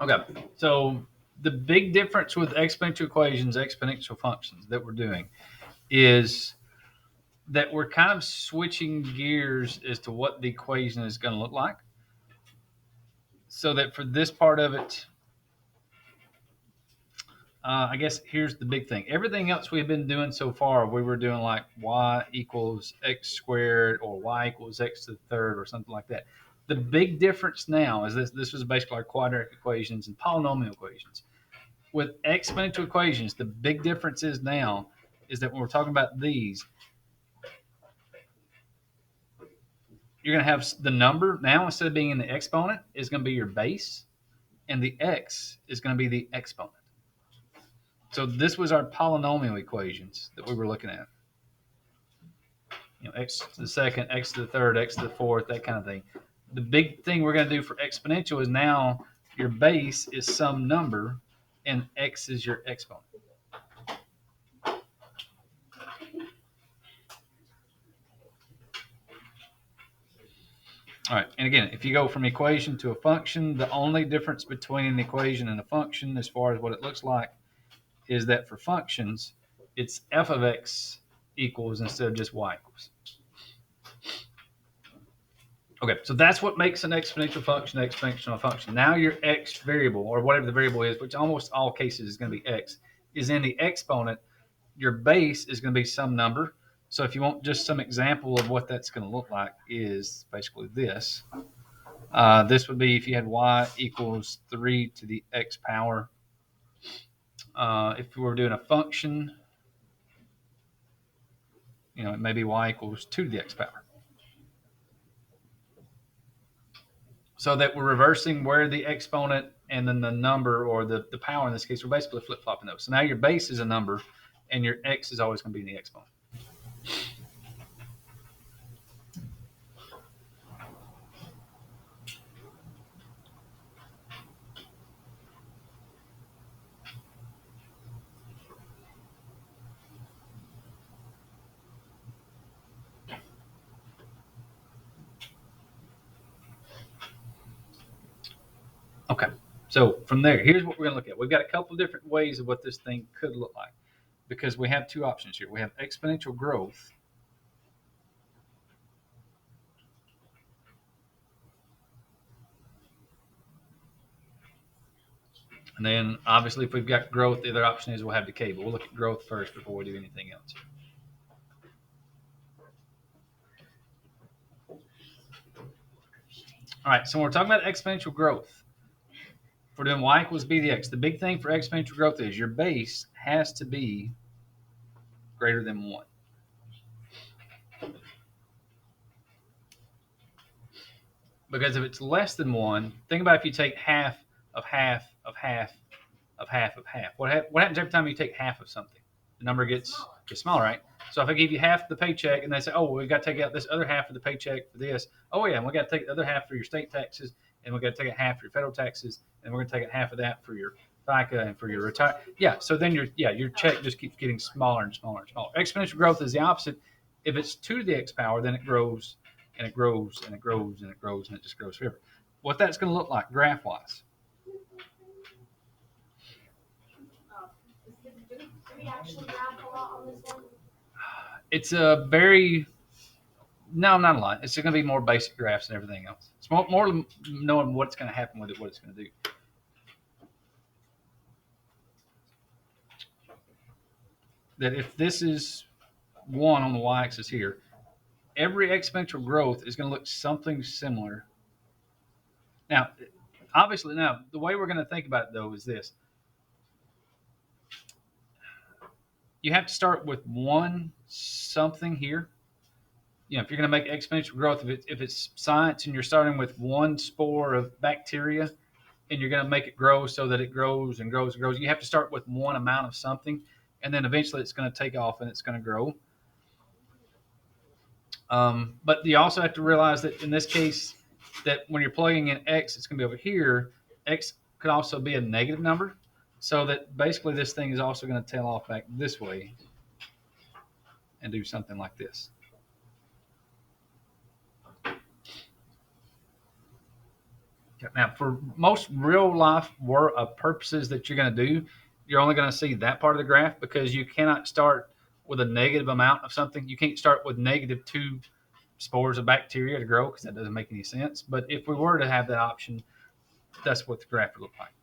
Okay, so the big difference with exponential equations, exponential functions that we're doing is that we're kind of switching gears as to what the equation is going to look like. So that for this part of it, I guess here's the big thing. Everything else we've been doing so far, we were doing like y equals x squared or y equals x to the third or something like that. The big difference now is this was basically our quadratic equations and polynomial equations. With exponential equations, the big difference is now is that when we're talking about these, you're going to have the number now instead of being in the exponent is going to be your base, and the x is going to be the exponent. So this was our polynomial equations that we were looking at. X to the second, x to the third, x to the fourth, that kind of thing. The big thing we're going to do for exponential is now your base is some number, and x is your exponent. All right, and again, if you go from equation to a function, the only difference between an equation and a function as far as what it looks like is that for functions, it's f of x equals instead of just y equals. Okay, so that's what makes an exponential function. Now your x variable, or whatever the variable is, which almost all cases is going to be x, is in the exponent. Your base is going to be some number. So if you want just some example of what that's going to look like is basically this. This would be if you had y equals 3 to the x power. If we were doing a function, it may be y equals 2 to the x power. So that we're reversing where the exponent and then the number or the power in this case, we're basically flip-flopping those. So now your base is a number and your x is always going to be in the exponent. Okay, so from there, here's what we're going to look at. We've got a couple of different ways of what this thing could look like because we have two options here. We have exponential growth. And then obviously if we've got growth, the other option is we'll have decay, but we'll look at growth first before we do anything else. All right, so when we're talking about exponential growth, if we're doing y equals b dx, the big thing for exponential growth is your base has to be greater than 1. Because if it's less than 1, think about if you take half of half of half of half of half. What happens every time you take half of something? The number gets smaller, right? So if I give you half the paycheck and they say, oh, well, we've got to take out this other half of the paycheck for this. Oh, yeah, and we got to take the other half for your state taxes, and we got to take out half for your federal taxes, and we're going to take out half of that for your FICA and for your retire. Yeah, so then your check just keeps getting smaller and smaller and smaller. Exponential growth is the opposite. If it's 2 to the x power, then it grows and it grows and it grows and it grows and it just grows forever. What that's going to look like graph-wise. It's a very no, not a lot. It's going to be more basic graphs and everything else. It's more knowing what's going to happen with it, what it's going to do. That if this is 1 on the y-axis here, every exponential growth is going to look something similar. Now, obviously, the way we're going to think about it, though, is this. You have to start with 1 something here. If you're going to make exponential growth, if it's science and you're starting with 1 spore of bacteria and you're going to make it grow so that it grows and grows and grows, you have to start with 1 amount of something, and then eventually it's going to take off and it's going to grow. But you also have to realize that in this case, that when you're plugging in x, it's going to be over here. X could also be a negative number, so that basically this thing is also going to tail off back this way and do something like this. Now, for most real life purposes that you're going to do, you're only going to see that part of the graph because you cannot start with a negative amount of something. You can't start with -2 spores of bacteria to grow because that doesn't make any sense. But if we were to have that option, that's what the graph would look like.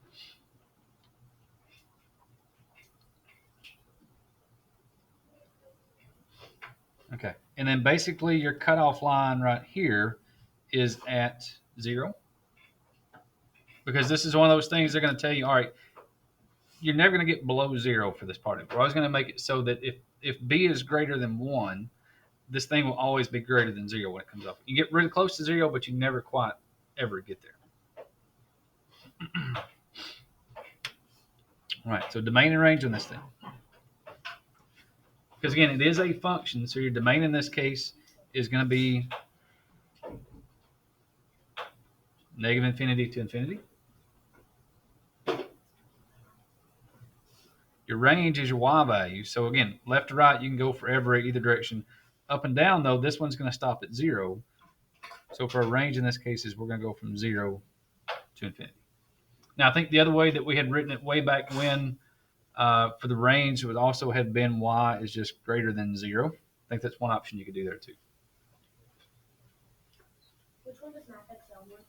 Okay, and then basically your cutoff line right here is at 0 because this is one of those things they're going to tell you, all right, you're never going to get below 0 for this part. We're always going to make it so that if b is greater than 1, this thing will always be greater than 0 when it comes up. You get really close to 0, but you never quite ever get there. All right, so domain and range on this thing. Because again, it is a function, so your domain in this case is going to be -infinity to infinity. Your range is your y value. So again, left to right, you can go forever either direction. Up and down, though, this one's going to stop at 0. So for a range in this case is we're going to go from 0 to infinity. Now, I think the other way that we had written it way back when for the range would also have been y is just greater than 0. I think that's one option you could do there too. Which one does math excel work?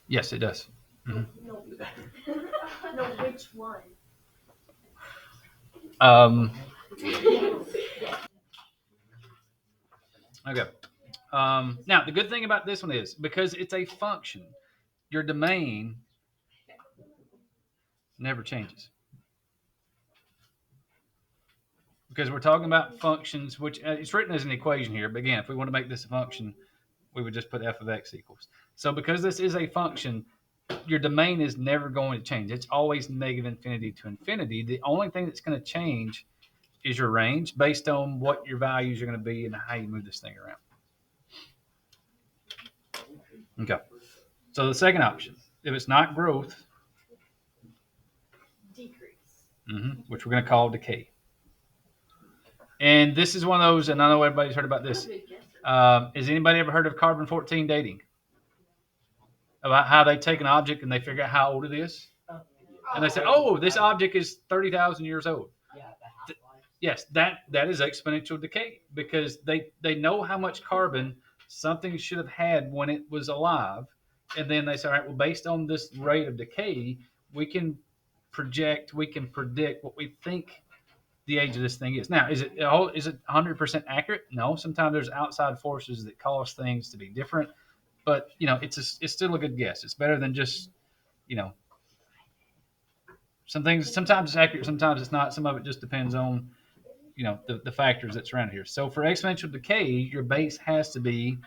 Yes, it does. No. No, which one? Okay. Now, the good thing about this one is because it's a function, your domain never changes. Because we're talking about functions, which it's written as an equation here. But again, if we want to make this a function, we would just put f of x equals. So because this is a function, your domain is never going to change. It's always -infinity to infinity. The only thing that's going to change is your range based on what your values are going to be and how you move this thing around. Okay. So the second option, if it's not growth, decrease. Which we're going to call decay. And this is one of those, and I know everybody's heard about this. Has anybody ever heard of carbon-14 dating? About how they take an object and they figure out how old it is? And they say, oh, this object is 30,000 years old. Yes, that is exponential decay because they know how much carbon something should have had when it was alive. And then they say, all right, well, based on this rate of decay, we can predict what we think the age of this thing is. Now, is it 100% accurate? No. Sometimes there's outside forces that cause things to be different. But, it's still a good guess. It's better than just, some things, sometimes it's accurate, sometimes it's not. Some of it just depends on, the factors that surround it here. So for exponential decay, your base has to be,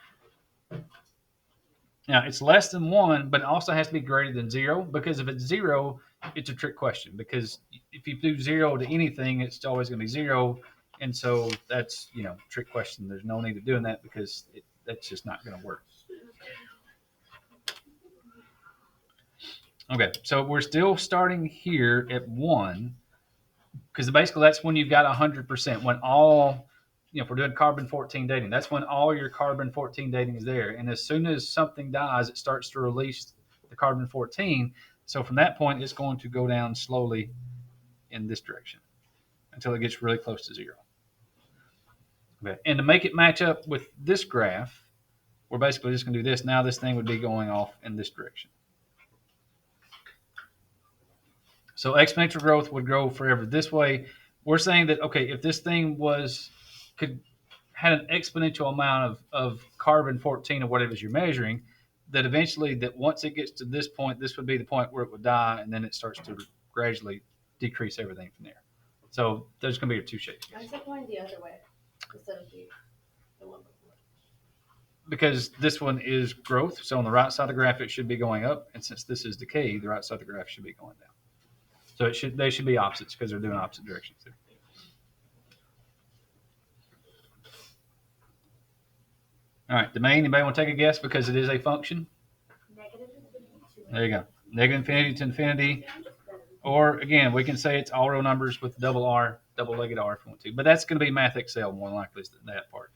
now it's less than 1, but it also has to be greater than 0, because if it's 0, it's a trick question, because if you do 0 to anything, it's always going to be 0. And so that's, trick question. There's no need of doing that because that's just not going to work. Okay, so we're still starting here at 1, because basically that's when you've got 100%. When all, if we're doing carbon-14 dating, that's when all your carbon-14 dating is there. And as soon as something dies, it starts to release the carbon-14. So from that point, it's going to go down slowly in this direction until it gets really close to 0. Okay, and to make it match up with this graph, we're basically just going to do this. Now this thing would be going off in this direction. So exponential growth would grow forever this way. We're saying that, okay, if this thing had an exponential amount of carbon-14 or whatever you're measuring, that eventually that once it gets to this point, this would be the point where it would die, and then it starts to gradually decrease everything from there. So there's going to be your two shapes. Why is it going the other way instead of the one before? Because this one is growth. So on the right side of the graph, it should be going up. And since this is decay, the right side of the graph should be going down. So they should be opposites because they're doing opposite directions there. All right, domain, anybody want to take a guess because it is a function? There you go. -infinity to infinity. Or again, we can say it's all real numbers with double-legged R if we want to. But that's going to be Math Excel more than likely, that part.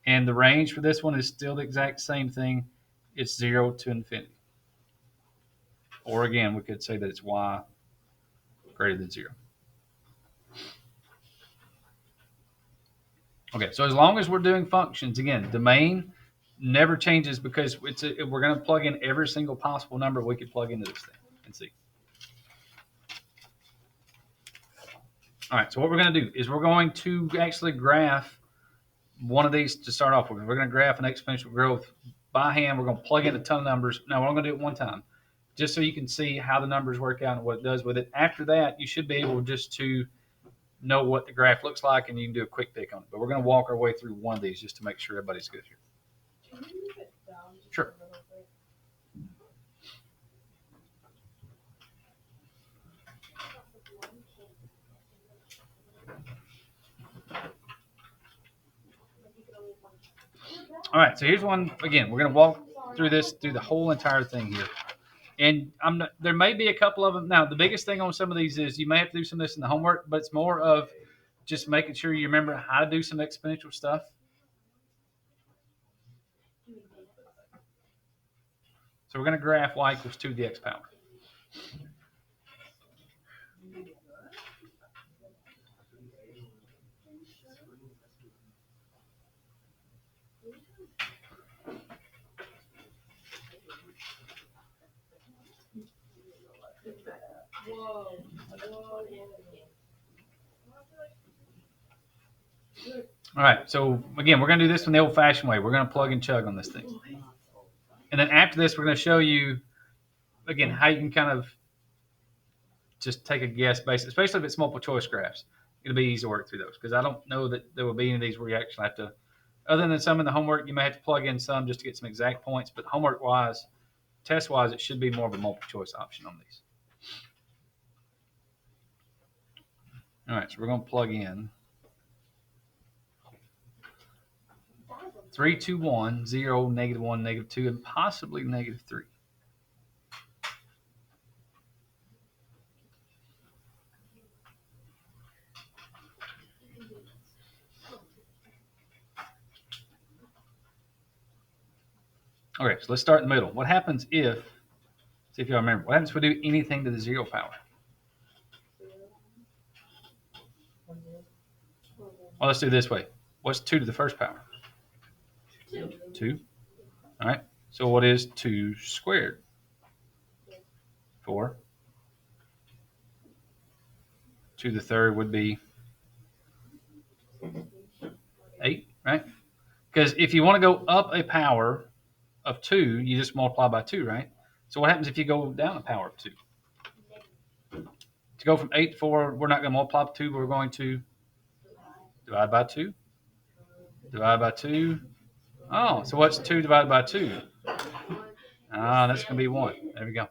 And the range for this one is still the exact same thing. it's 0 to infinity. Or again, we could say that it's y greater than 0. Okay, so as long as we're doing functions, again, domain never changes because we're going to plug in every single possible number we could plug into this thing and see. All right, so what we're going to do is we're going to actually graph one of these to start off with. We're going to graph an exponential growth by hand. We're going to plug in a ton of numbers. Now, we're only going to do it one time, just so you can see how the numbers work out and what it does with it. After that, you should be able just to know what the graph looks like, and you can do a quick pick on it. But we're going to walk our way through one of these just to make sure everybody's good here. Sure. All right, so here's one. Again, we're going to walk through the whole entire thing here. And there may be a couple of them. Now, the biggest thing on some of these is you may have to do some of this in the homework, but it's more of just making sure you remember how to do some exponential stuff. So we're going to graph y equals 2 to the x power. All right, so again, we're going to do this in the old-fashioned way. We're going to plug and chug on this thing. And then after this, we're going to show you, again, how you can kind of just take a guess, especially if it's multiple choice graphs. It'll be easy to work through those because I don't know that there will be any of these where you actually have to, other than some in the homework, you may have to plug in some just to get some exact points. But homework-wise, test-wise, it should be more of a multiple choice option on these. All right, so we're going to plug in 3, 2, 1, 0, -1, -2, and possibly -3. Okay, so let's start in the middle. What happens if, see if y'all remember, what happens if we do anything to the 0 power? Well, let's do it this way. What's 2 to the first power? 2. All right. So what is 2 squared? 4. 2 to the third would be 8, right? Because if you want to go up a power of 2, you just multiply by 2, right? So what happens if you go down a power of 2? To go from 8 to 4, we're not going to multiply by 2. We're going to divide by 2. Divide by 2. Oh, so what's 2 divided by 2? That's going to be 1. There we go.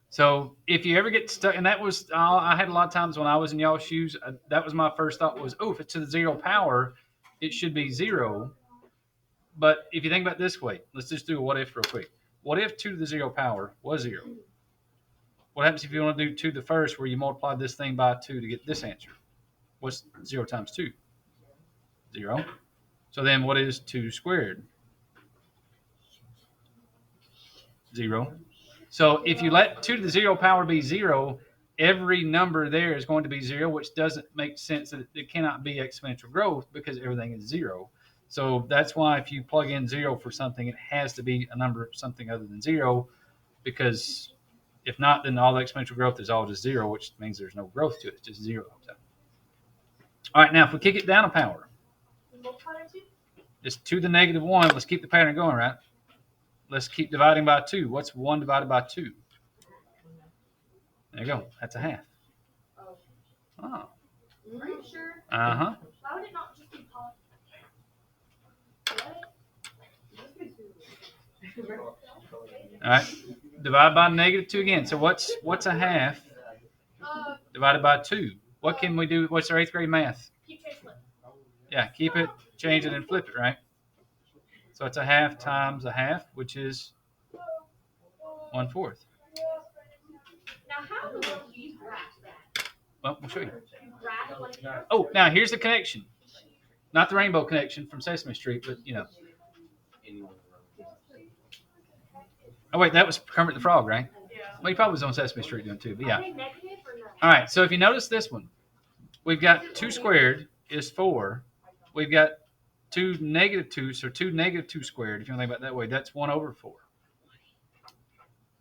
So if you ever get stuck, and that was, I had a lot of times when I was in y'all's shoes, that was my first thought was, if it's to the 0 power, it should be 0. But if you think about it this way, let's just do a what if real quick. What if 2 to the 0 power was 0? What happens if you want to do 2 to the first where you multiply this thing by 2 to get this answer? What's 0 times 2? 0. So then what is 2 squared? 0. So if you let 2 to the 0 power be 0, every number there is going to be 0, which doesn't make sense that it cannot be exponential growth because everything is 0. So that's why if you plug in 0 for something, it has to be a number something other than 0, because if not, then all the exponential growth is all just 0, which means there's no growth to it. It's just 0. All right, now if we kick it down a power, it's 2 to the -1. Let's keep the pattern going, right? Let's keep dividing by 2. What's 1 divided by 2? There you go. That's a half. Oh. Are you sure? Uh-huh. Why would it not just be pop? All right. Divide by -2 again. So what's a half divided by 2? What can we do? What's our 8th grade math? Keep trace flip. Yeah, keep it, change it, and flip it, right? So it's a half times a half, which is 1/4. Now, how do you graph that? Well, we'll show you. Graph like that? Oh, now here's the connection. Not the rainbow connection from Sesame Street, but Oh wait, that was Kermit the Frog, right? Yeah. Well, he probably was on Sesame Street doing too, but yeah. Are they negative or no? All right, so if you notice this one, we've got 2 squared is 4. We've got 2 negative 2, so 2 negative 2 squared, if you want to think about it that way, that's 1 over 4.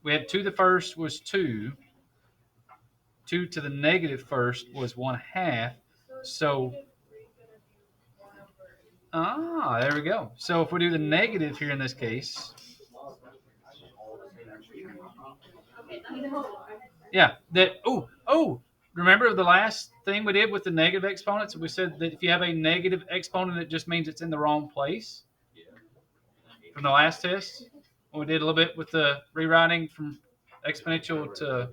We had 2 to the first was 2. 2 to the negative first was 1/2. So, there we go. So if we do the negative here in this case, yeah, remember the last thing we did with the negative exponents? We said that if you have a negative exponent, it just means it's in the wrong place from the last test. We did a little bit with the rewriting from exponential to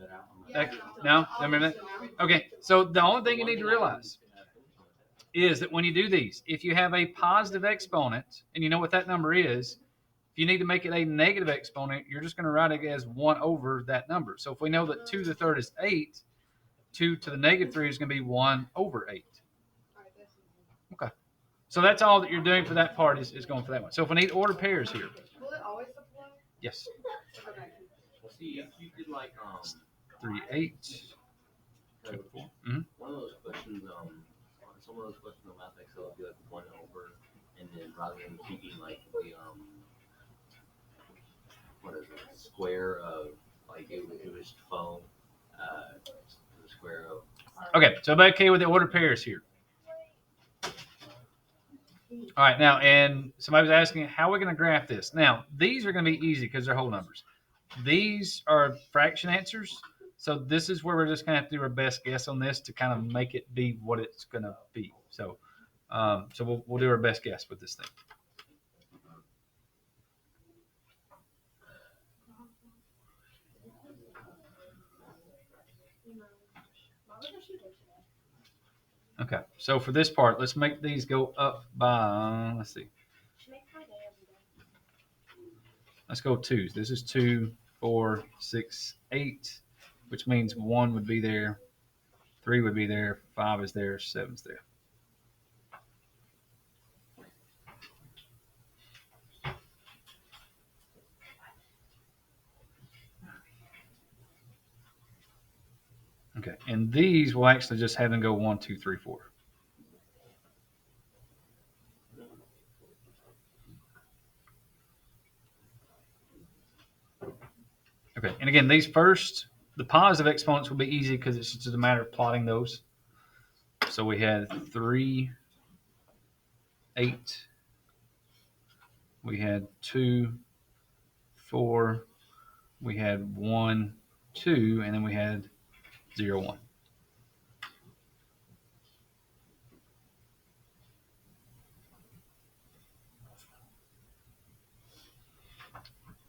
no, remember that? Okay, so the only thing you need to realize is that when you do these, if you have a positive exponent and you know what that number is, if you need to make it a negative exponent, you're just going to write it as 1 over that number. So if we know that 2 to the third is 8, 2 to the negative 3 is going to be 1 over 8. Okay. So that's all that you're doing for that part is going for that one. So if we need ordered pairs here. Will it always apply? Yes. Okay. See, if you did like 3, 8. 2, 4. Mm-hmm. one of those questions, some of those questions on math Excel would be like 1 over, and then rather than keeping like the what is it, square of like it was 12, the square of. Okay, so everybody okay with the ordered pairs here? All right, now, and somebody was asking, how are we going to graph this? Now, these are going to be easy because they're whole numbers. These are fraction answers, so this is where we're just going to have to do our best guess on this to kind of make it be what it's going to be. So, we'll do our best guess with this thing. Okay, so for this part, let's make these go up by, let's see. Let's go 2s. This is 2, 4, 6, 8, which means 1 would be there, 3 would be there, 5 is there, 7's there. Okay, and these will actually just have them go 1, 2, 3, 4. Okay, and again, these first, the positive exponents will be easy because it's just a matter of plotting those. So we had 3, 8. We had 2, 4. We had 1, 2, and then we had 0, 1.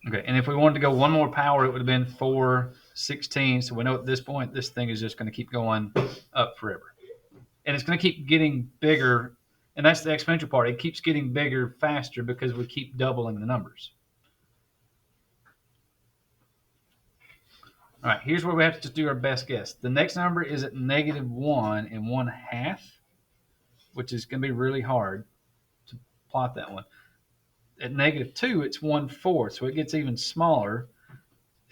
Okay, and if we wanted to go one more power, it would have been 4, 16. So we know at this point, this thing is just going to keep going up forever. And it's going to keep getting bigger. And that's the exponential part. It keeps getting bigger faster because we keep doubling the numbers. All right, here's where we have to just do our best guess. The next number is at negative 1 and 1/2, which is going to be really hard to plot that one. At negative 2, it's 1/4, so it gets even smaller.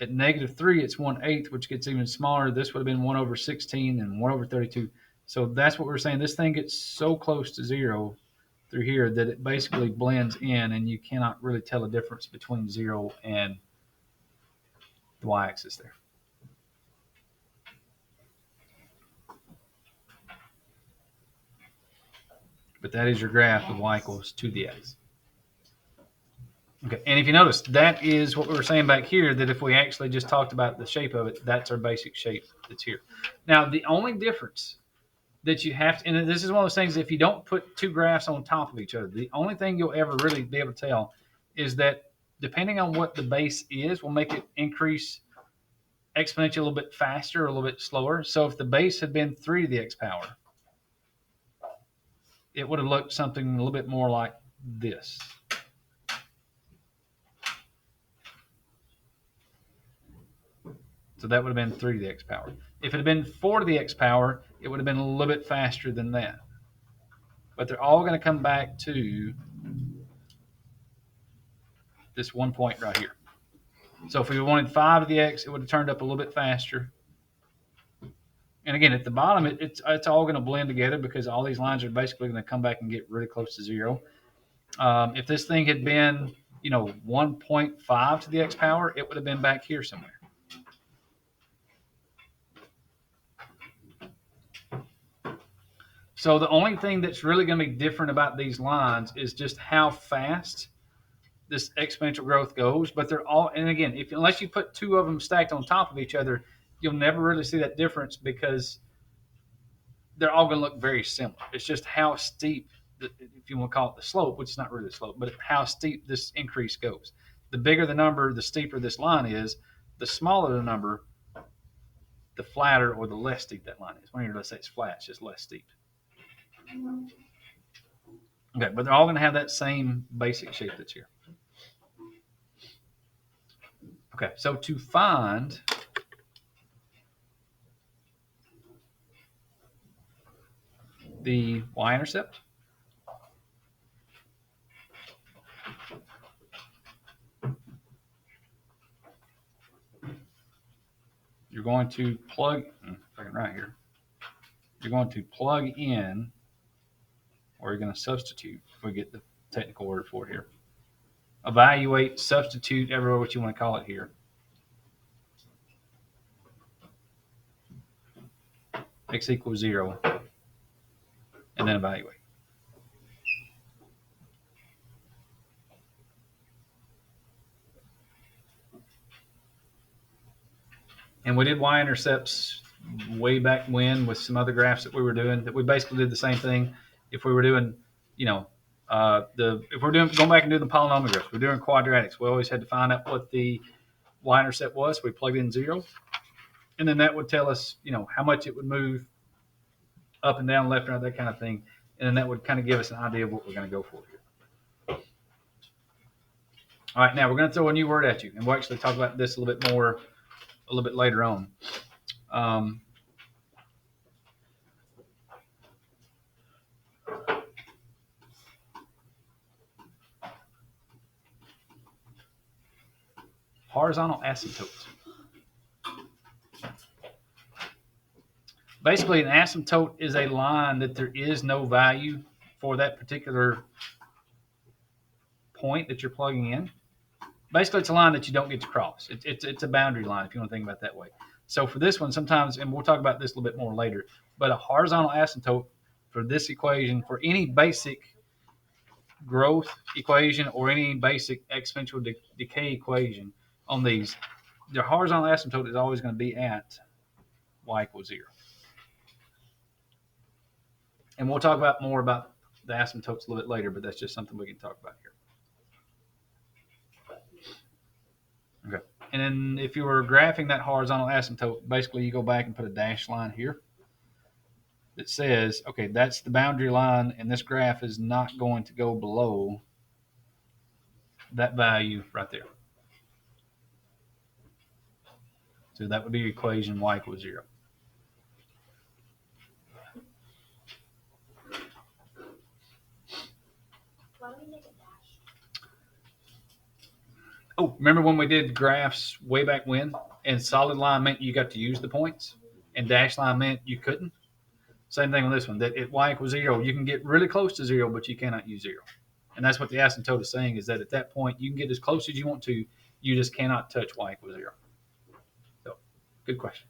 At negative 3, it's 1/8, which gets even smaller. This would have been 1 over 16 and 1 over 32. So that's what we're saying. This thing gets so close to 0 through here that it basically blends in, and you cannot really tell the difference between 0 and the y-axis there. But that is your graph of y equals 2 the x. Okay, and if you notice, that is what we were saying back here, that if we actually just talked about the shape of it, that's our basic shape that's here. Now, the only difference that you have to, and this is one of those things, if you don't put two graphs on top of each other, the only thing you'll ever really be able to tell is that depending on what the base is, will make it increase exponentially a little bit faster or a little bit slower. So if the base had been 3 to the x power, it would have looked something a little bit more like this. So that would have been 3 to the x power. If it had been 4 to the x power, it would have been a little bit faster than that. But they're all going to come back to this one point right here. So if we wanted 5 to the x, it would have turned up a little bit faster. And again, at the bottom, it's all going to blend together because all these lines are basically going to come back and get really close to 0. If this thing had been, 1.5 to the x power, it would have been back here somewhere. So the only thing that's really going to be different about these lines is just how fast this exponential growth goes. But they're all, and again, unless you put 2 of them stacked on top of each other, you'll never really see that difference because they're all going to look very similar. It's just how steep, if you want to call it the slope, which is not really the slope, but how steep this increase goes. The bigger the number, the steeper this line is. The smaller the number, the flatter or the less steep that line is. When let's say it's flat, it's just less steep. Okay, but they're all going to have that same basic shape that's here. Okay, so to find the y-intercept, you're going to plug, if I can write here, you're going to plug in, or you're going to substitute, if we get the technical word for it here. Evaluate, substitute, everywhere what you want to call it here. X equals 0, and then evaluate. And we did y-intercepts way back when with some other graphs that we were doing, that we basically did the same thing. If we were doing, if we're doing going back and doing the polynomial graphs, we're doing quadratics. We always had to find out what the y-intercept was. We plugged in 0, and then that would tell us, how much it would move up and down, left and right, that kind of thing. And then that would kind of give us an idea of what we're going to go for here. All right, now we're going to throw a new word at you, and we'll actually talk about this a little bit more a little bit later on. Horizontal asymptotes. Basically, an asymptote is a line that there is no value for that particular point that you're plugging in. Basically, it's a line that you don't get to cross. It's a boundary line, if you want to think about it that way. So for this one, sometimes, and we'll talk about this a little bit more later, but a horizontal asymptote for this equation, for any basic growth equation or any basic exponential decay equation on these, the horizontal asymptote is always going to be at y equals 0. And we'll talk about more about the asymptotes a little bit later, but that's just something we can talk about here. Okay. And then if you were graphing that horizontal asymptote, basically you go back and put a dashed line here that says, okay, that's the boundary line, and this graph is not going to go below that value right there. So that would be equation y equals 0. Why do we make a dash? Oh, remember when we did graphs way back when, and solid line meant you got to use the points, and dashed line meant you couldn't? Same thing on this one, that at y equals 0, you can get really close to 0, but you cannot use 0. And that's what the asymptote is saying, is that at that point, you can get as close as you want to, you just cannot touch y equals 0. So, good question.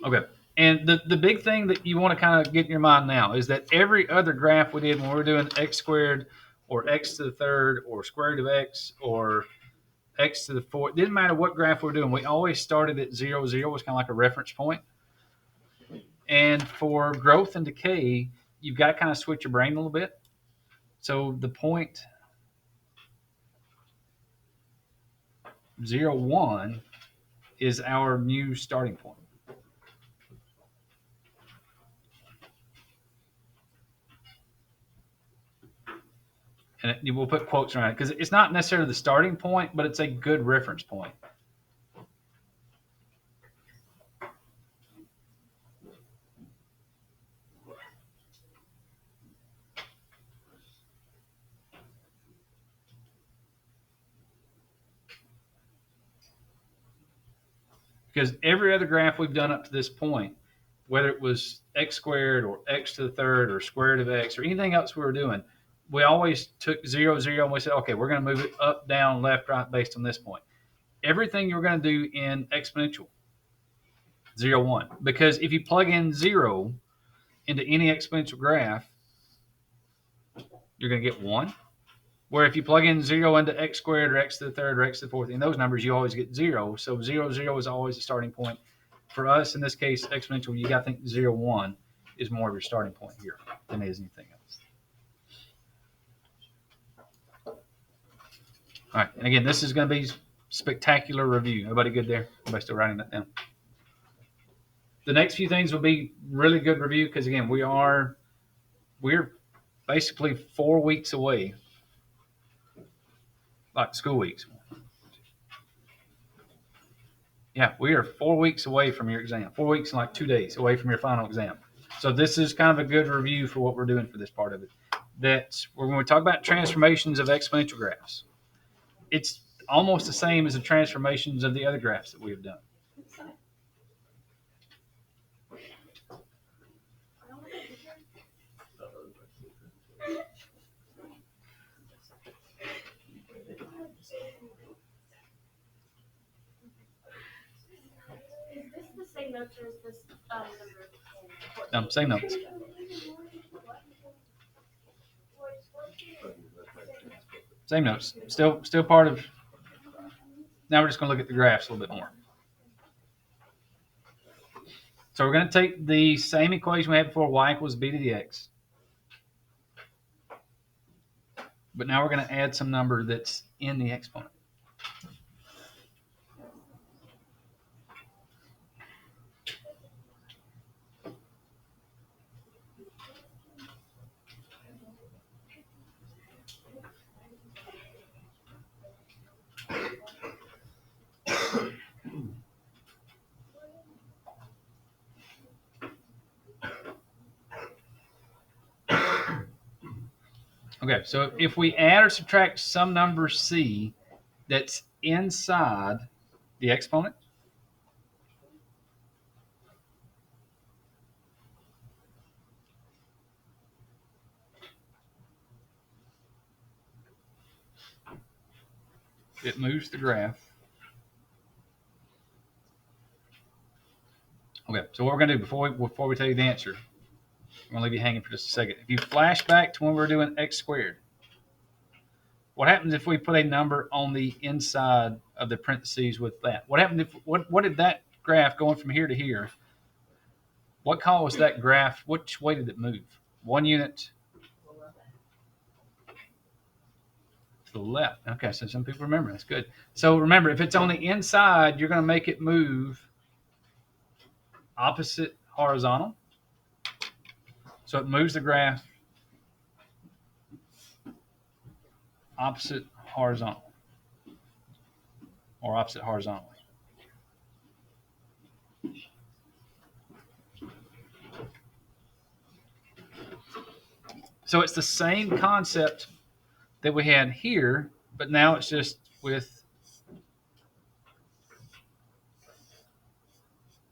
Okay, and the big thing that you want to kind of get in your mind now is that every other graph we did when we were doing x squared or x to the third or square root of x or x to the fourth, didn't matter what graph we were doing, we always started at 0, 0 was kind of like a reference point. And for growth and decay, you've got to kind of switch your brain a little bit. So the point 0, 1 is our new starting point. And we'll put quotes around it because it's not necessarily the starting point, but it's a good reference point. because every other graph we've done up to this point, whether it was x squared or x to the third or square root of x or anything else we were doing, we always took 0, 0, and we said, okay, we're going to move it up, down, left, right based on this point. Everything you're going to do in exponential, 0, 1. Because if you plug in 0 into any exponential graph, you're going to get 1. Where if you plug in 0 into x squared or x to the third or x to the fourth, in those numbers, you always get 0. So 0, 0 is always the starting point. For us, in this case, exponential, you got to think 0, 1 is more of your starting point here than it is anything else. All right, and again, this is going to be spectacular review. Everybody good there? Everybody still writing that down? The next few things will be really good review because again, we're basically 4 weeks away, like school weeks. Yeah, we are 4 weeks away from your exam. 4 weeks and like 2 days away from your final exam. So this is kind of a good review for what we're doing for this part of it. That's when we talk about transformations of exponential graphs. It's almost the same as the transformations of the other graphs that we have done. Is this the same notes or is this number? Same notes. Same notes. Still part of. Now we're just going to look at the graphs a little bit more. So we're going to take the same equation we had before, y equals b to the x. But now we're going to add some number that's in the exponent. Okay, so if we add or subtract some number c that's inside the exponent, it moves the graph. Okay, so what we're going to do before we tell you the answer, I'm going to leave you hanging for just a second. If you flash back to when we were doing x squared, what happens if we put a number on the inside of the parentheses with that? What happened if what did that graph going from here to here? What caused that graph? Which way did it move? 1 unit to the left. Okay, so some people remember. That's good. So remember, if it's on the inside, you're going to make it move opposite horizontal. So it moves the graph opposite horizontal or opposite horizontally. So it's the same concept that we had here, but now it's just with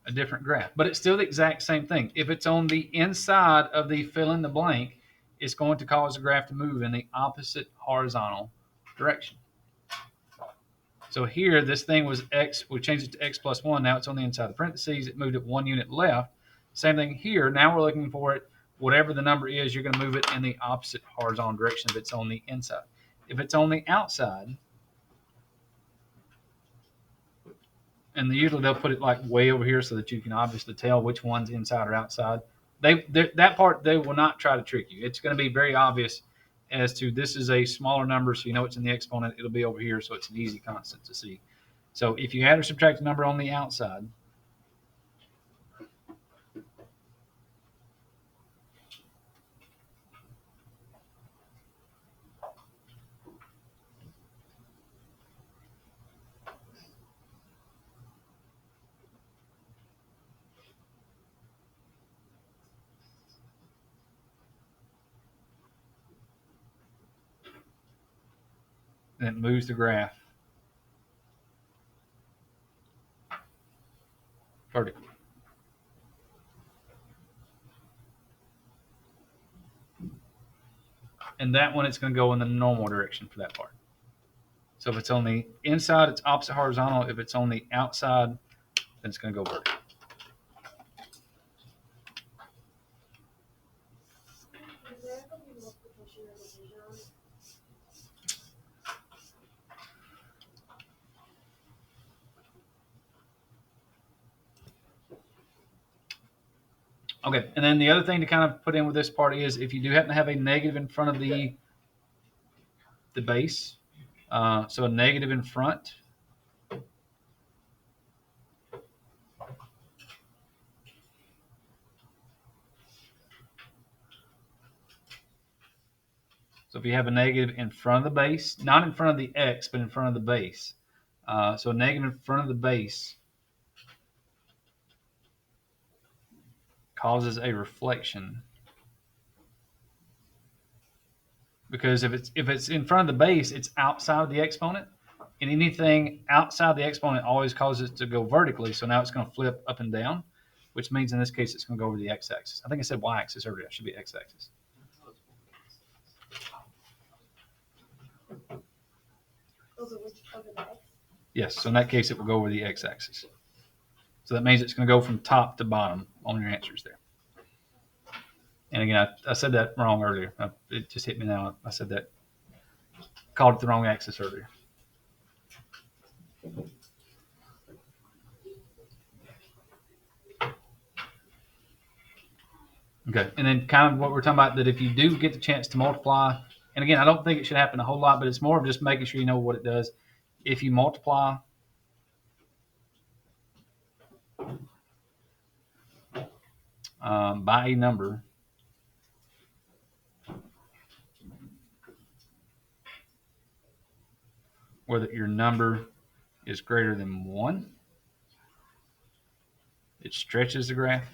a different graph. But it's still the exact same thing. If it's on the inside of the fill in the blank, it's going to cause the graph to move in the opposite horizontal direction. So here, this thing was x. We changed it to x plus 1. Now it's on the inside of the parentheses. It moved it 1 unit left. Same thing here. Now we're looking for it. Whatever the number is, you're going to move it in the opposite horizontal direction if it's on the inside. If it's on the outside, and usually they'll put it like way over here so that you can obviously tell which one's inside or outside. That part, they will not try to trick you. It's going to be very obvious as to this is a smaller number, so you know it's in the exponent. It'll be over here, so it's an easy constant to see. So if you add or subtract a number on the outside, and it moves the graph vertically. And that one, it's going to go in the normal direction for that part. So if it's on the inside, it's opposite horizontal. If it's on the outside, then it's going to go vertical. Is there going to be multiplication or division on it? Okay, and then the other thing to kind of put in with this part is if you do happen to have a negative in front of the base, so a negative in front, so if you have a negative in front of the base, not in front of the x, but in front of the base, so a negative in front of the base causes a reflection. Because if it's in front of the base, it's outside of the exponent, and anything outside the exponent always causes it to go vertically. So now it's going to flip up and down, which means in this case it's going to go over the x-axis. I think I said y-axis earlier. It should be x-axis. Over the X? Yes. So in that case, it will go over the x-axis. So that means it's going to go from top to bottom on your answers there. And again, I said that wrong earlier. It just hit me now. I said that, called it the wrong axis earlier. Okay, and then kind of what we're talking about, that if you do get the chance to multiply, and again, I don't think it should happen a whole lot, but it's more of just making sure you know what it does. If you multiply by a number, whether your number is greater than 1, it stretches the graph.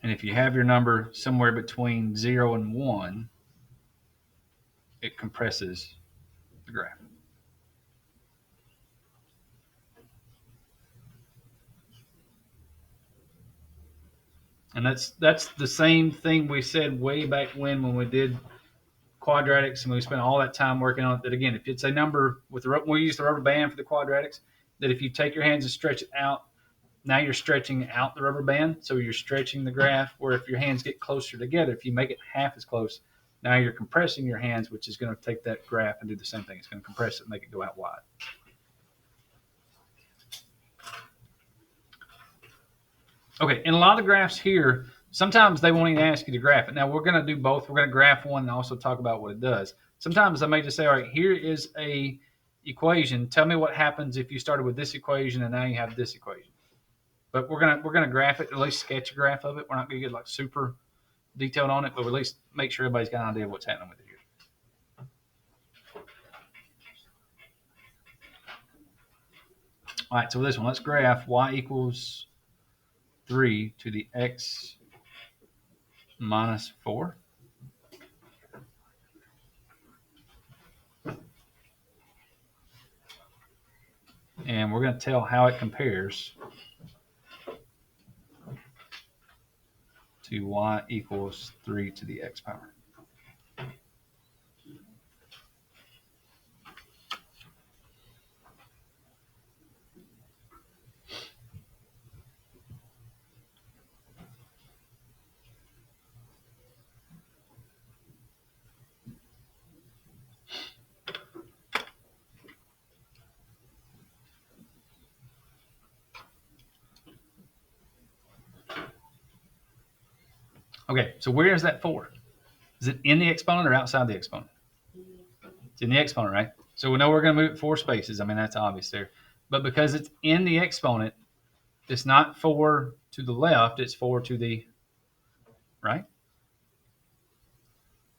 And if you have your number somewhere between 0 and 1, it compresses the graph. And that's the same thing we said way back when we did quadratics, and we spent all that time working on it. That again, if it's a number with we use the rubber band for the quadratics, that if you take your hands and stretch it out, now you're stretching out the rubber band, so you're stretching the graph. Where if your hands get closer together, if you make it half as close, now you're compressing your hands, which is going to take that graph and do the same thing. It's going to compress it and make it go out wide. Okay, in a lot of graphs here, sometimes they won't even ask you to graph it. Now, we're going to do both. We're going to graph one and also talk about what it does. Sometimes I may just say, all right, here is a equation. Tell me what happens if you started with this equation and now you have this equation. But we're gonna graph it, at least sketch a graph of it. We're not going to get like super detailed on it, but at least make sure everybody's got an idea of what's happening with it here. All right, so with this one, let's graph y equals 3 to the x minus 4. And we're going to tell how it compares to y equals 3 to the x power. Okay, so where is that 4? Is it in the exponent or outside the exponent? It's in the exponent, right? So we know we're going to move it 4 spaces. I mean, that's obvious there. But because it's in the exponent, it's not 4 to the left, it's 4 to the right.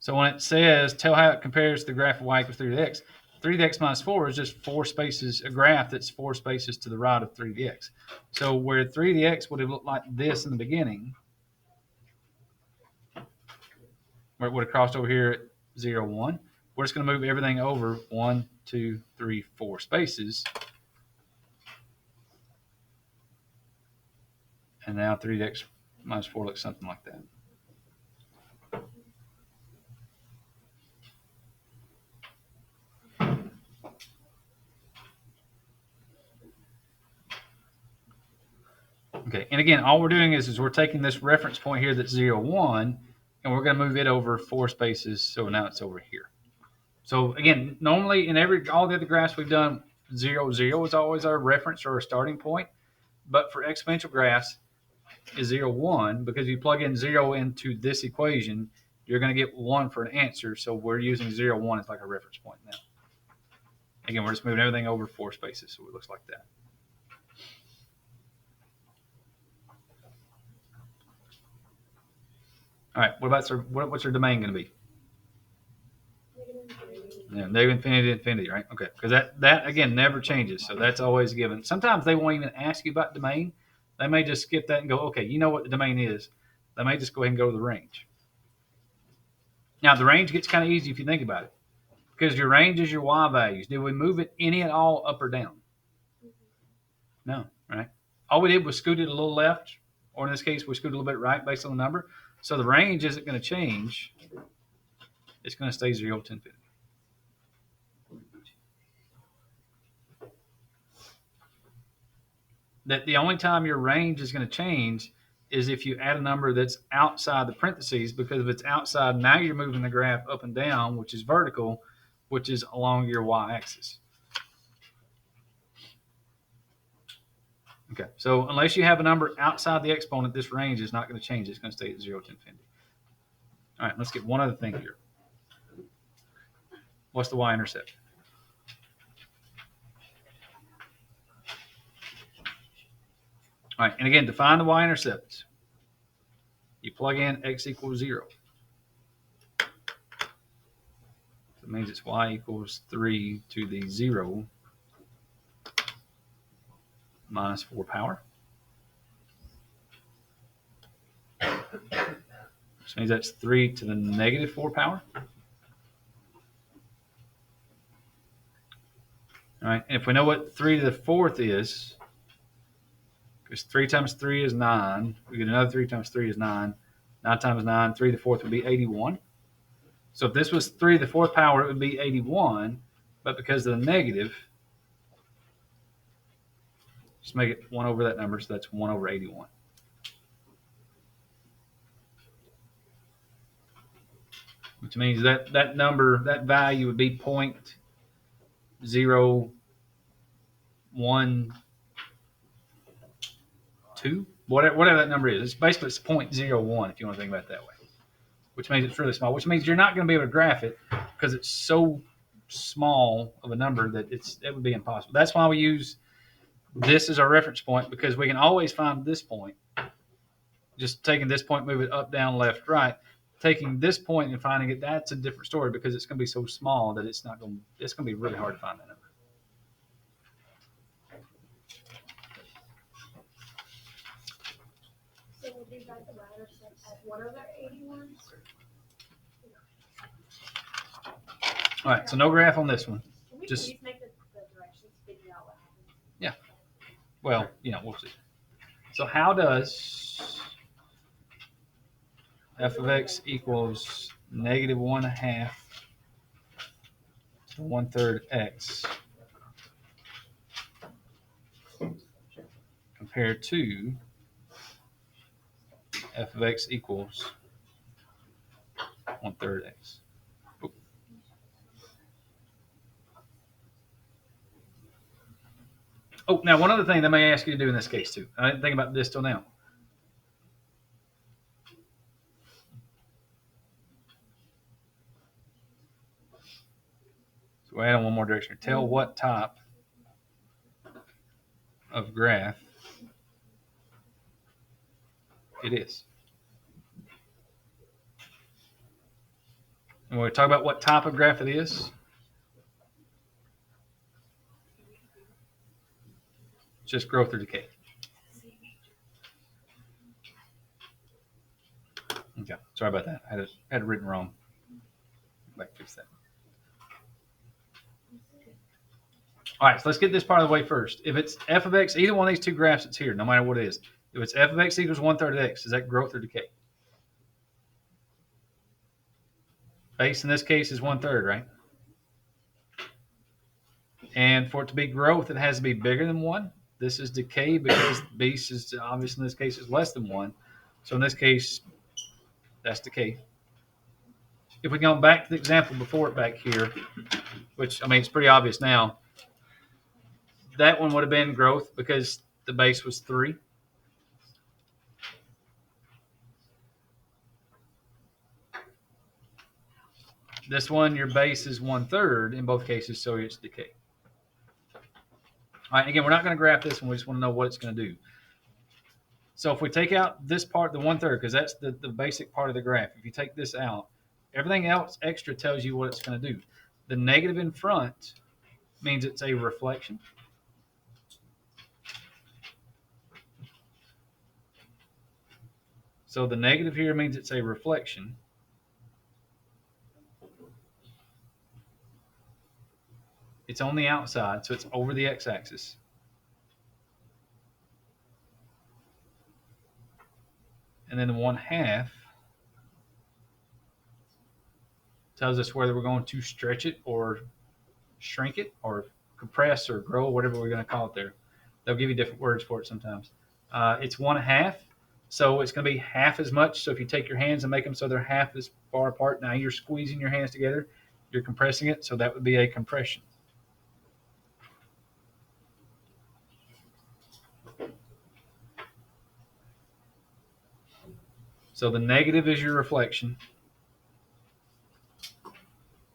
So when it says, tell how it compares to the graph of y equals 3 to the x, 3 to the x minus 4 is just 4 spaces, a graph that's 4 spaces to the right of 3 to the x. So where 3 to the x would have looked like this in the beginning, where it would have crossed over here at 0, 1. We're just going to move everything over 1, 2, 3, 4 spaces. And now 3x minus 4 looks something like that. Okay, and again, all we're doing is we're taking this reference point here that's 0, 1, and we're going to move it over 4 spaces, so now it's over here. So again, normally in all the other graphs we've done, 0, 0 is always our reference or our starting point, but for exponential graphs, is 0, 1, because you plug in 0 into this equation, you're going to get 1 for an answer, so we're using 0, 1 as like a reference point now. Again, we're just moving everything over 4 spaces, so it looks like that. All right, what's our domain going to be? Yeah, negative infinity to infinity, right? Okay, because that again never changes, so that's always given. Sometimes they won't even ask you about domain. They may just skip that and go, okay, you know what the domain is. They may just go ahead and go to the range. Now the range gets kind of easy if you think about it, because your range is your y values. Did we move it any at all up or down? No, right? All we did was scoot it a little left, or in this case, we scooted a little bit right based on the number. So the range isn't going to change. It's going to stay 0 to infinity. That the only time your range is going to change is if you add a number that's outside the parentheses, because if it's outside, now you're moving the graph up and down, which is vertical, which is along your y-axis. Okay, so unless you have a number outside the exponent, this range is not going to change. It's going to stay at 0 to infinity. All right, let's get one other thing here. What's the y-intercept? All right, and again, to find the y-intercept, you plug in x equals 0. So it means it's y equals 3 to the 0 minus 4 power. Which means that's 3 to the negative 4 power. All right, and if we know what 3 to the 4th is, because 3 times 3 is 9, we get another 3 times 3 is 9. 9 times 9, 3 to the 4th would be 81. So if this was 3 to the 4th power, it would be 81, but because of the negative, just make it 1 over that number, so that's 1 over 81. Which means that number, that value would be 0.012, whatever that number is. It's basically 0.01 if you want to think about it that way. Which means it's really small, which means you're not going to be able to graph it because it's so small of a number that it would be impossible. That's why we use this as our reference point, because we can always find this point. Just taking this point, move it up, down, left, right. Taking this point and finding it, that's a different story, because it's going to be so small that it's going to be really hard to find that number. So would you write the y-intercept as 1 over 81? All right, so no graph on this one. Can we Just- please make the directions figure out what happens? Well, we'll see. So how does f of x equals negative 1/2 to 1/3 x compared to f of x equals 1/3 x? Oh, now one other thing they may ask you to do in this case too. I didn't think about this till now. So we'll add on one more direction. Tell what type of graph it is. And when we talk about what type of graph it is, it's just growth or decay. Okay, sorry about that. I had it written wrong. Back fix that. All right, so let's get this part of the way first. If it's f of x, either one of these two graphs that's here, no matter what it is, if it's f of x equals 1/3 of x, is that growth or decay? Base in this case is 1/3, right? And for it to be growth, it has to be bigger than 1. This is decay because base is obviously in this case is less than 1. So in this case, that's decay. If we go back to the example before it back here, which, I mean, it's pretty obvious now, that one would have been growth because the base was 3. This one, your base is 1/3 in both cases, so it's decay. All right, again, we're not going to graph this one. We just want to know what it's going to do. So if we take out this part, the 1/3, because that's the basic part of the graph. If you take this out, everything else extra tells you what it's going to do. The negative in front means it's a reflection. So the negative here means it's a reflection. It's on the outside, so it's over the x-axis. And then the 1/2 tells us whether we're going to stretch it or shrink it or compress or grow, whatever we're going to call it there. They'll give you different words for it sometimes. It's 1/2, so it's going to be half as much. So if you take your hands and make them so they're half as far apart, now you're squeezing your hands together, you're compressing it, so that would be a compression. So the negative is your reflection.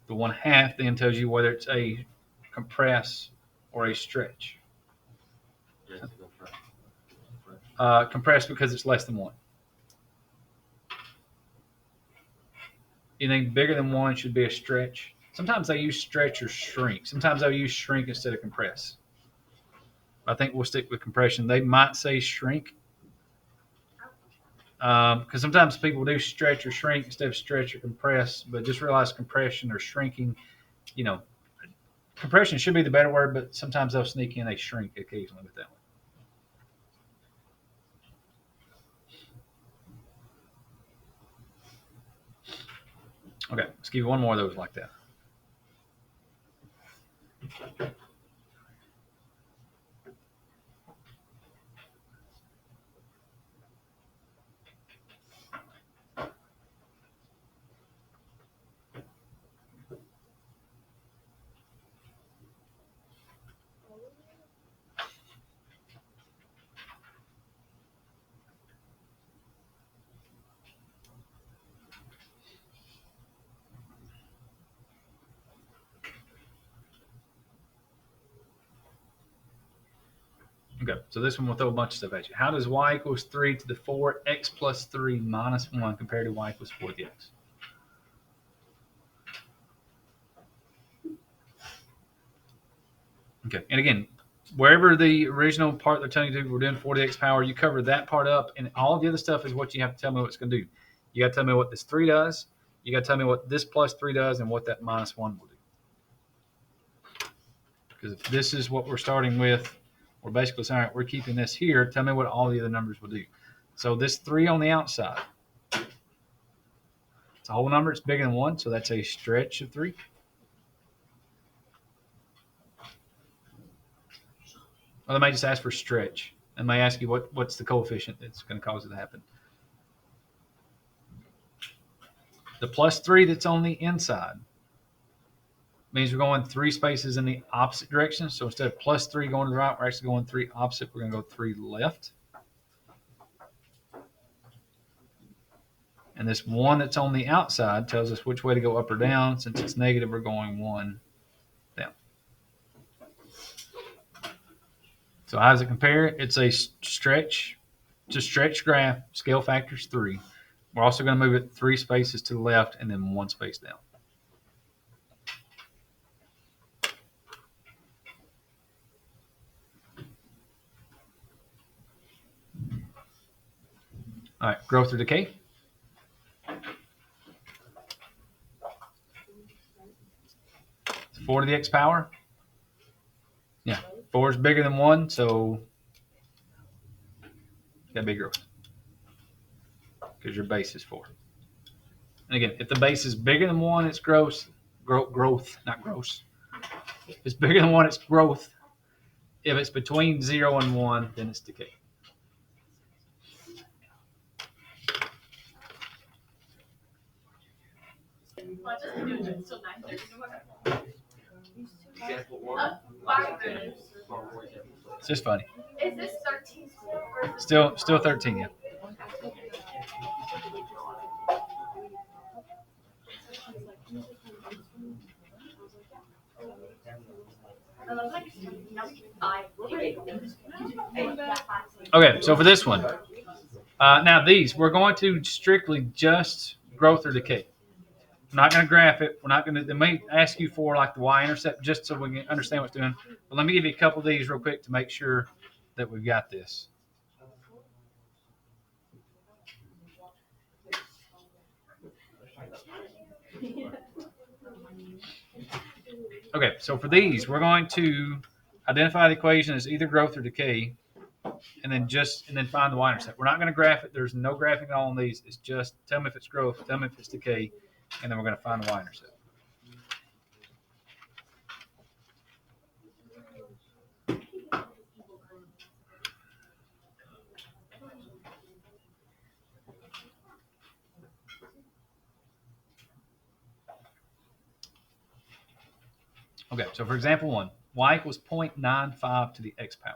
The 1/2 then tells you whether it's a compress or a stretch. Yes, compress. Compress because it's less than 1. Anything bigger than 1 should be a stretch. Sometimes they use stretch or shrink. Sometimes they'll use shrink instead of compress. I think we'll stick with compression. They might say shrink because sometimes people do stretch or shrink instead of stretch or compress. But just realize compression or shrinking, you know, compression should be the better word, but sometimes they'll sneak in a shrink occasionally with that one. Okay, let's give you one more of those like that. Okay, so this one will throw a bunch of stuff at you. How does y equals 3 to the 4 x plus 3 minus 1 compared to y equals 4 to the x? Okay, and again, wherever the original part they're telling you to, we're doing 4 to the x power, you cover that part up, and all of the other stuff is what you have to tell me what it's going to do. You got to tell me what this 3 does, you got to tell me what this plus 3 does, and what that minus 1 will do. Because if this is what we're starting with, we're basically saying, all right, we're keeping this here. Tell me what all the other numbers will do. So this 3 on the outside, it's a whole number. It's bigger than 1, so that's a stretch of 3. Or they may just ask for stretch, and may ask you what's the coefficient that's going to cause it to happen. The plus 3 that's on the inside means we're going 3 spaces in the opposite direction. So instead of plus 3 going to the right, we're actually going 3 opposite. We're going to go 3 left. And this 1 that's on the outside tells us which way to go up or down. Since it's negative, we're going 1 down. So how does it compare? It's a stretch. It's a stretch graph. Scale factor is 3. We're also going to move it 3 spaces to the left and then 1 space down. All right, growth or decay? 4 to the x power. Yeah, 4 is bigger than 1, so got big growth because your base is 4. And again, if the base is bigger than 1, it's growth, not gross. If it's bigger than 1, it's growth. If it's between 0 and 1, then it's decay. Example one. It's just funny. Is this 13 or is Still 13, yeah. Okay, so for this one, now these, we're going to strictly just growth or decay. We're not going to graph it. We're not going to, they may ask you for like the y-intercept just so we can understand what's doing. But let me give you a couple of these real quick to make sure that we've got this. Okay, so for these, we're going to identify the equation as either growth or decay, and then find the y-intercept. We're not going to graph it. There's no graphing at all on these. It's just tell me if it's growth, tell me if it's decay, and then we're going to find the y-intercept. Okay, so for example 1, y equals 0.95 to the x power.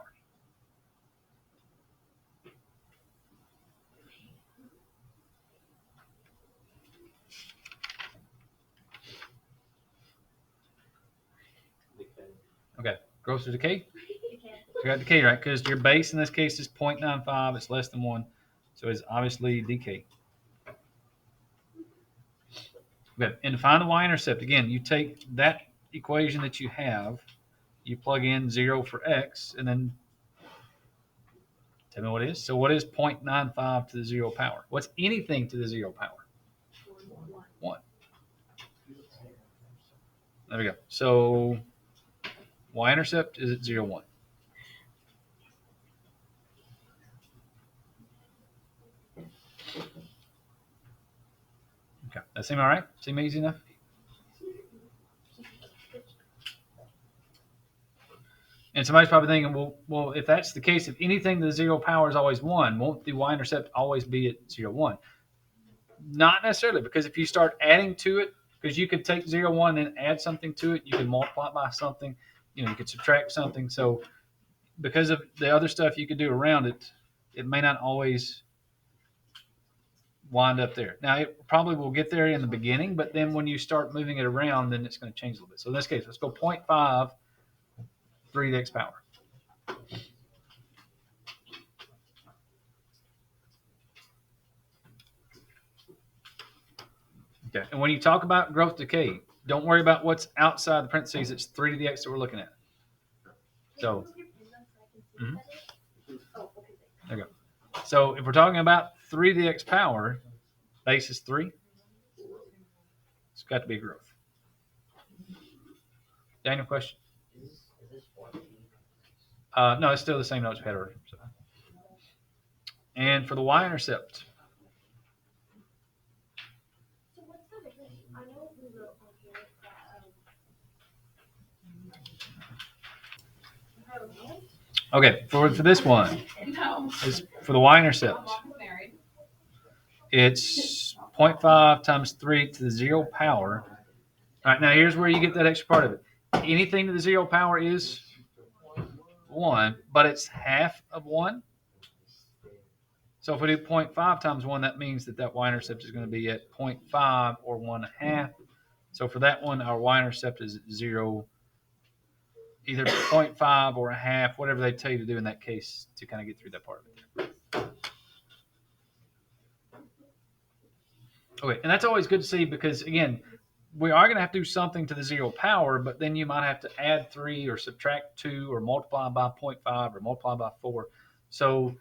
Okay, growth or decay? So you got decay, right? Because your base in this case is 0.95. It's less than 1. So it's obviously decay. Okay, and to find the y-intercept, again, you take that equation that you have, you plug in 0 for x, and then tell me what it is. So what is 0.95 to the 0 power? What's anything to the 0 power? 1. There we go. So y-intercept is at 0, 1. Okay, that seem all right? Seem easy enough? And somebody's probably thinking, well, if that's the case, if anything to the 0 power is always 1, won't the y-intercept always be at 0, 1? Not necessarily, because if you start adding to it, because you could take 0, 1 and add something to it, you can multiply it by something, you could subtract something. So because of the other stuff you could do around it, it may not always wind up there. Now, it probably will get there in the beginning, but then when you start moving it around, then it's going to change a little bit. So in this case, let's go 0.5, 3 to the x power. Okay. And when you talk about growth decay, don't worry about what's outside the parentheses. It's 3 to the x that we're looking at. So, there you go. So if we're talking about 3 to the x power, base is 3. It's got to be growth. Daniel, question? No, it's still the same notes we had earlier. So. And for the y-intercept. So what's the difference? I know we wrote on here that Okay, for this one, is for the y-intercept. It's 0.5 times 3 to the 0 power. All right, now here's where you get that extra part of it. Anything to the 0 power is 1, but it's half of 1. So if we do 0.5 times 1, that means that y-intercept is going to be at 0.5 or 1/2. So for that one, our y-intercept is at 0, either 0.5 or 1/2, whatever they tell you to do in that case to kind of get through that part of it. Okay, and that's always good to see because, again, we are going to have to do something to the 0 power, but then you might have to add 3 or subtract 2 or multiply by 0.5 or multiply by 4. So,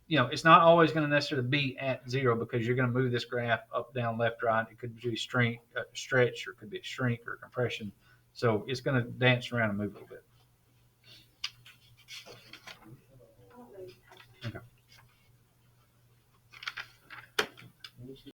it's not always going to necessarily be at 0 because you're going to move this graph up, down, left, right. It could be stretch or it could be a shrink or a compression. So it's going to dance around and move a little bit.